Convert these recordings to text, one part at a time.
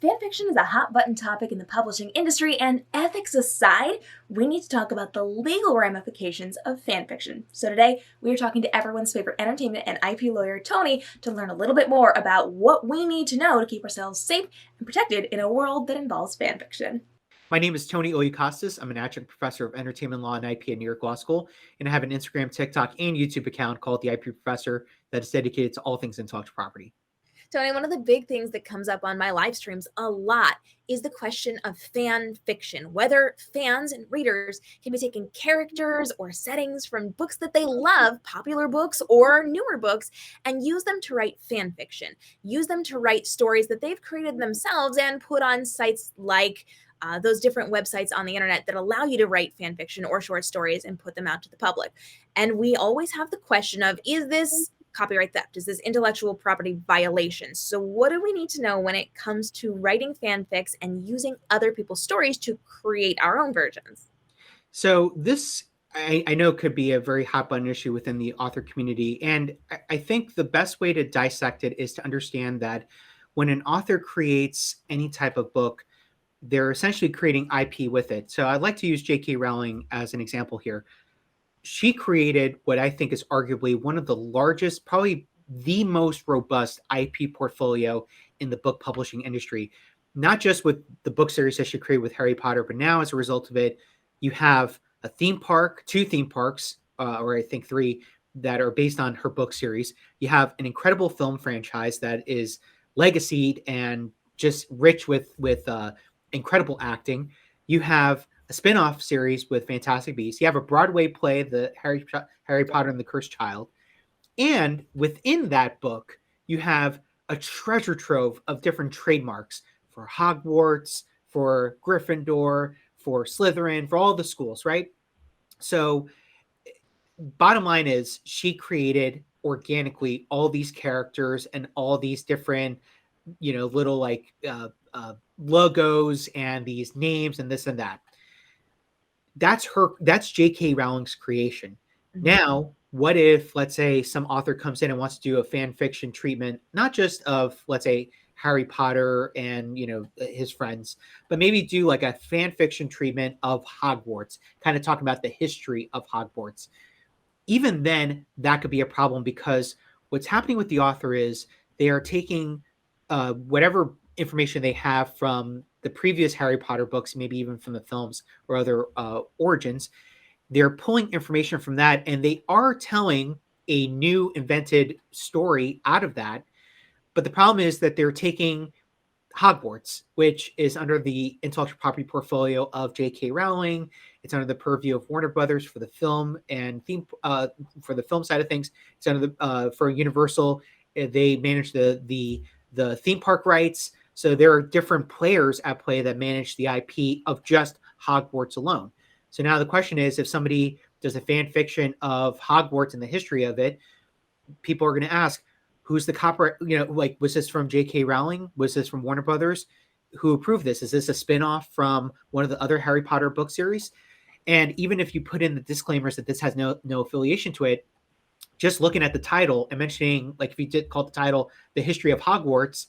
Fanfiction is a hot button topic in the publishing industry, and ethics aside, we need to talk about the legal ramifications of fanfiction. So today, we are talking to everyone's favorite entertainment and IP lawyer, Tony, to learn a little bit more about what we need to know to keep ourselves safe and protected in a world that involves fanfiction. My name is Tony Oyukostas. I'm an adjunct professor of entertainment law and IP at New York Law School, and I have an Instagram, TikTok, and YouTube account called The IP Professor that is dedicated to all things intellectual property. Tony, one of the big things that comes up on my live streams a lot is the question of fan fiction, whether fans and readers can be taking characters or settings from books that they love, popular books or newer books, and use them to write fan fiction, use them to write stories that they've created themselves and put on sites like those different websites on the internet that allow you to write fan fiction or short stories and put them out to the public. And we always have the question of, is this copyright theft? Is this intellectual property violation? So what do we need to know when it comes to writing fanfics and using other people's stories to create our own versions? So this, I know, could be a very hot button issue within the author community. And I think the best way to dissect it is to understand that when an author creates any type of book, they're essentially creating IP with it. So I'd like to use J.K. Rowling as an example here. She created what I think is arguably one of the largest, probably the most robust IP portfolio in the book publishing industry, not just with the book series that she created with Harry Potter, but now as a result of it, you have a theme park, 2 theme parks, or I think 3, that are based on her book series. You have an incredible film franchise that is legacied and just rich with incredible acting. You have a spin-off series with Fantastic Beasts. You have a Broadway play, the Harry Potter and the Cursed Child. And within that book, you have a treasure trove of different trademarks for Hogwarts, for Gryffindor, for Slytherin, for all the schools, right? So bottom line is she created organically all these characters and all these different, little logos and these names and this and that. That's J.K. Rowling's creation. Mm-hmm. Now, what if, let's say, some author comes in and wants to do a fan fiction treatment, not just of, let's say, Harry Potter and, his friends, but maybe do like a fan fiction treatment of Hogwarts, kind of talking about the history of Hogwarts. Even then, that could be a problem, because what's happening with the author is they are taking whatever information they have from the previous Harry Potter books, maybe even from the films or other origins. They're pulling information from that, and they are telling a new invented story out of that. But the problem is that they're taking Hogwarts, which is under the intellectual property portfolio of J.K. Rowling. It's under the purview of Warner Brothers for the film and theme for the film side of things. It's under the for Universal. They manage the theme park rights. So there are different players at play that manage the IP of just Hogwarts alone. So now the question is, if somebody does a fan fiction of Hogwarts and the history of it, people are going to ask, who's the copyright? Was this from J.K. Rowling? Was this from Warner Brothers? Who approved this? Is this a spinoff from one of the other Harry Potter book series? And even if you put in the disclaimers that this has no affiliation to it, just looking at the title and mentioning, like if you did call the title The History of Hogwarts,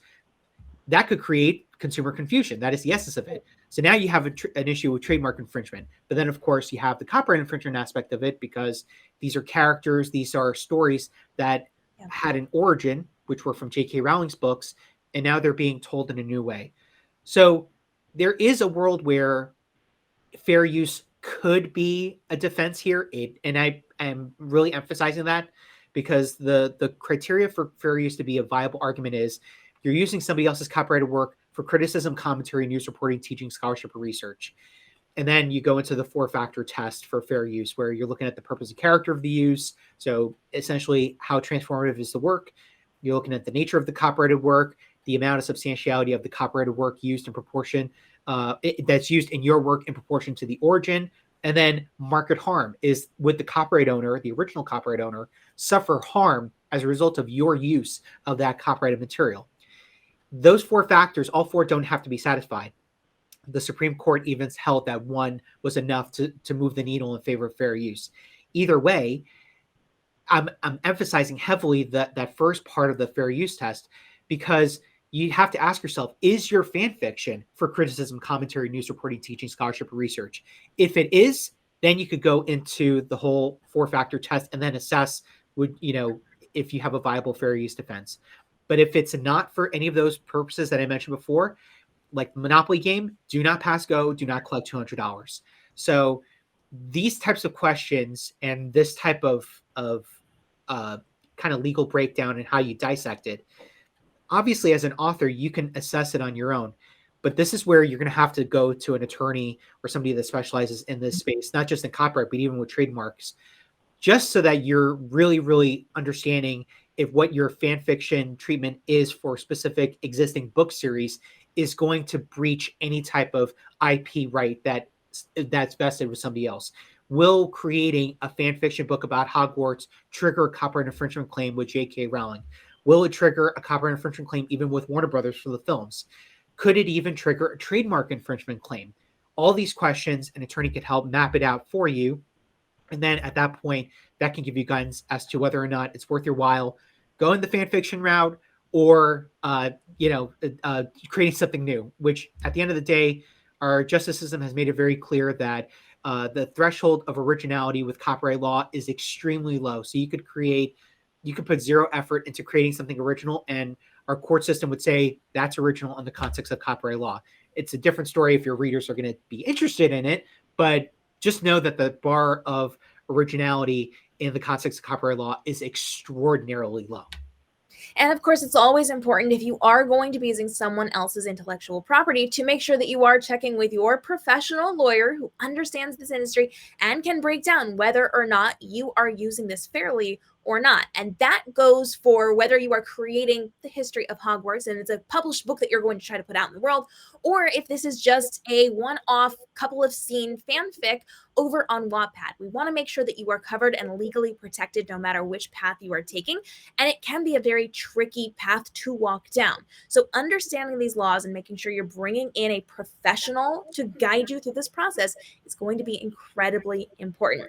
that could create consumer confusion. That is the essence of it. So now you have an issue with trademark infringement. But then, of course, you have the copyright infringement aspect of it, because these are characters, these are stories that had an origin, which were from J.K. Rowling's books, and now they're being told in a new way. So there is a world where fair use could be a defense here. And I am really emphasizing that, because the criteria for fair use to be a viable argument is you're using somebody else's copyrighted work for criticism, commentary, news reporting, teaching, scholarship, or research. And then you go into the 4-factor test for fair use, where you're looking at the purpose and character of the use. So essentially, how transformative is the work? You're looking at the nature of the copyrighted work, the amount of substantiality of the copyrighted work used in proportion, that's used in your work in proportion to the origin. And then market harm is, would the copyright owner, the original copyright owner, suffer harm as a result of your use of that copyrighted material? Those 4 factors, all 4 don't have to be satisfied. The Supreme Court even held that 1 was enough to move the needle in favor of fair use. Either way, I'm emphasizing heavily that first part of the fair use test, because you have to ask yourself, is your fan fiction for criticism, commentary, news reporting, teaching, scholarship, or research? If it is, then you could go into the whole 4-factor test and then assess, if you have a viable fair use defense. But if it's not for any of those purposes that I mentioned before, like Monopoly game, do not pass go, do not collect $200. So these types of questions and this type of kind of legal breakdown and how you dissect it, obviously as an author, you can assess it on your own. But this is where you're going to have to go to an attorney or somebody that specializes in this space, not just in copyright, but even with trademarks, just so that you're really, really understanding if what your fan fiction treatment is for specific existing book series is going to breach any type of IP right that's vested with somebody else. Will creating a fan fiction book about Hogwarts trigger a copyright infringement claim with J.K. Rowling? Will it trigger a copyright infringement claim even with Warner Brothers for the films? Could it even trigger a trademark infringement claim? All these questions, an attorney could help map it out for you. And then at that point, that can give you guidance as to whether or not it's worth your while going the fan fiction route or, creating something new, which at the end of the day, our justice system has made it very clear that the threshold of originality with copyright law is extremely low. So you could put zero effort into creating something original, and our court system would say that's original in the context of copyright law. It's a different story if your readers are going to be interested in it, but just know that the bar of originality in the context of copyright law is extraordinarily low. And of course, it's always important, if you are going to be using someone else's intellectual property, to make sure that you are checking with your professional lawyer who understands this industry and can break down whether or not you are using this fairly or not. And that goes for whether you are creating the history of Hogwarts and it's a published book that you're going to try to put out in the world, or if this is just a one-off couple of scene fanfic over on Wattpad. We want to make sure that you are covered and legally protected no matter which path you are taking. And it can be a very tricky path to walk down. So understanding these laws and making sure you're bringing in a professional to guide you through this process is going to be incredibly important.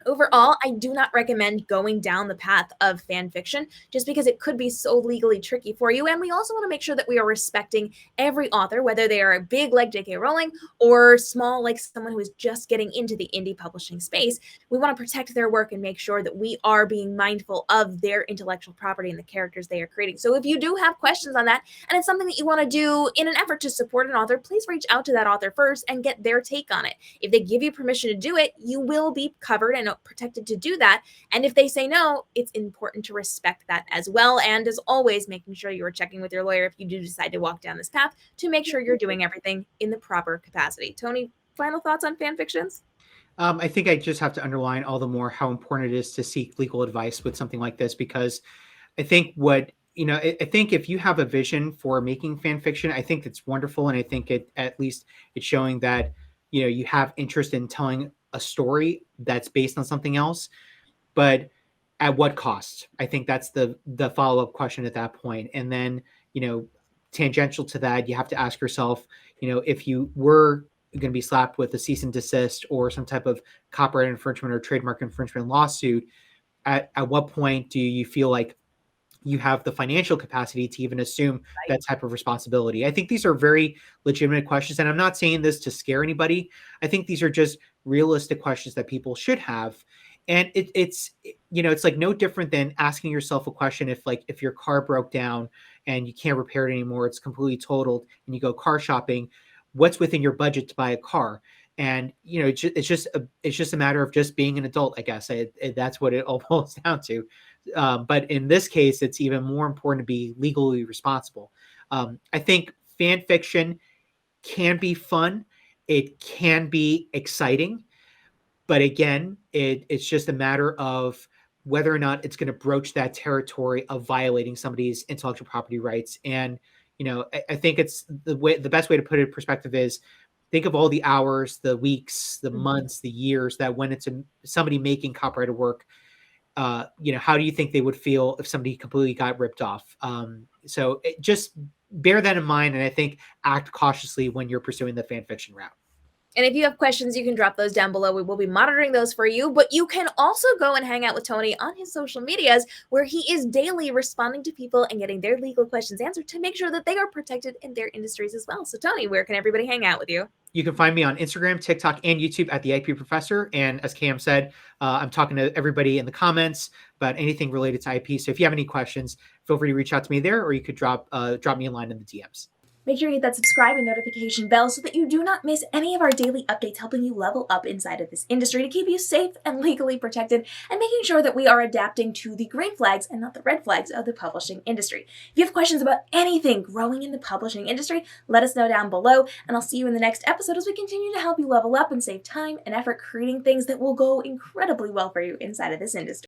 Overall, I do not recommend going down the path of fan fiction just because it could be so legally tricky for you. And we also want to make sure that we are respecting every author, whether they are big like J.K. Rowling or small like someone who is just getting into the indie publishing space. We want to protect their work and make sure that we are being mindful of their intellectual property and the characters they are creating. So if you do have questions on that and it's something that you want to do in an effort to support an author, please reach out to that author first and get their take on it. If they give you permission to do it, you will be covered and protected to do that. And if they say no, it's important to respect that as well. And as always, making sure you are checking with your lawyer if you do decide to walk down this path to make sure you're doing everything in the proper capacity. Tony, final thoughts on fan fictions? I think I just have to underline all the more how important it is to seek legal advice with something like this, because I think I think if you have a vision for making fan fiction, I think it's wonderful. And I think at least it's showing that, you have interest in telling a story that's based on something else, but at what cost? I think that's the follow-up question at that point. And then, tangential to that, you have to ask yourself, if you were going to be slapped with a cease and desist or some type of copyright infringement or trademark infringement lawsuit, at what point do you feel like you have the financial capacity to even assume that type of responsibility? I think these are very legitimate questions, and I'm not saying this to scare anybody. I think these are just realistic questions that people should have. And it's like no different than asking yourself a question if your car broke down and you can't repair it anymore, it's completely totaled, and you go car shopping, what's within your budget to buy a car? And it's just a matter of just being an adult, I guess. That's what it all boils down to. But in this case, it's even more important to be legally responsible. I think fan fiction can be fun. It can be exciting. But again, it's just a matter of whether or not it's going to broach that territory of violating somebody's intellectual property rights. And, I think it's the best way to put it in perspective is think of all the hours, the weeks, the months, the years that went into somebody making copyrighted work. How do you think they would feel if somebody completely got ripped off? So just bear that in mind. And I think act cautiously when you're pursuing the fan fiction route. And if you have questions, you can drop those down below. We will be monitoring those for you, but you can also go and hang out with Tony on his social medias, where he is daily responding to people and getting their legal questions answered to make sure that they are protected in their industries as well. So Tony, where can everybody hang out with you? You can find me on Instagram, TikTok, and YouTube at the IP Professor. And as Cam said, I'm talking to everybody in the comments about anything related to IP. So if you have any questions, feel free to reach out to me there, or you could drop me a line in the DMs. Make sure you hit that subscribe and notification bell so that you do not miss any of our daily updates helping you level up inside of this industry to keep you safe and legally protected, and making sure that we are adapting to the green flags and not the red flags of the publishing industry. If you have questions about anything growing in the publishing industry, let us know down below, and I'll see you in the next episode as we continue to help you level up and save time and effort creating things that will go incredibly well for you inside of this industry.